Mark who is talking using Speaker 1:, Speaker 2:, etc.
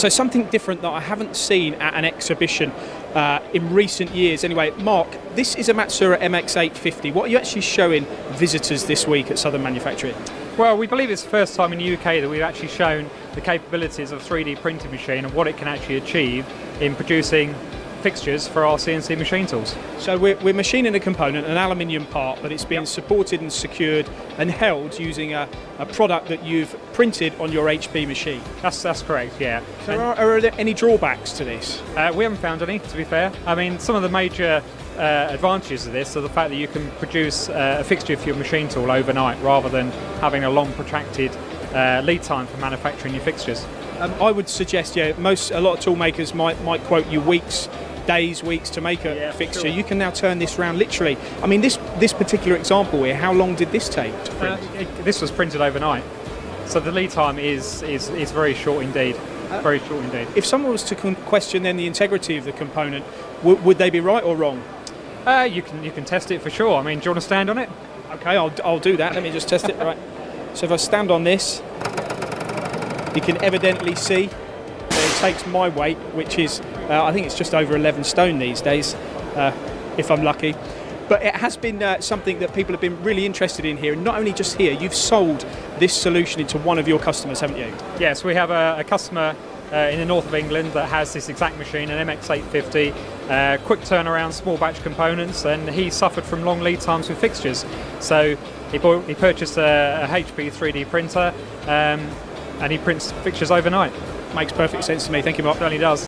Speaker 1: So something different that I haven't seen at an exhibition in recent years. Anyway, Mark, this is a Matsuura MX850. What are you actually showing visitors this week at Southern Manufacturing?
Speaker 2: Well, we believe it's the first time in the UK that we've actually shown the capabilities of a 3D printing machine and what it can actually achieve in producing fixtures for our CNC machine tools.
Speaker 1: So we're machining a component, an aluminium part, but it's been supported and secured and held using a product that you've printed on your HP machine.
Speaker 2: That's correct, yeah.
Speaker 1: So are there any drawbacks to this?
Speaker 2: We haven't found any, to be fair. I mean, some of the major advantages of this are the fact that you can produce a fixture for your machine tool overnight rather than having a long protracted lead time for manufacturing your fixtures.
Speaker 1: I would suggest, a lot of tool makers might quote you days, weeks to make a fixture. Sure. You can now turn this round literally. I mean, this particular example here, how long did this take to print?
Speaker 2: This was printed overnight, so the lead time is very short indeed. Very short indeed.
Speaker 1: If someone was to question then the integrity of the component, would they be right or wrong?
Speaker 2: You can test it for sure. I mean, do you want to stand on it?
Speaker 1: Okay, I'll do that. Let me just test it. Right. So if I stand on this, you can evidently see that it takes my weight, which is I think it's just over 11 stone these days, if I'm lucky. But it has been something that people have been really interested in here. And not only just here, you've sold this solution into one of your customers, haven't you?
Speaker 2: Yes, we have a customer in the north of England that has this exact machine, an MX850, quick turnaround, small batch components, and he suffered from long lead times with fixtures. So he purchased a HP 3D printer and he prints fixtures overnight.
Speaker 1: Makes perfect sense to me. Thank you, Mark.
Speaker 2: It only does.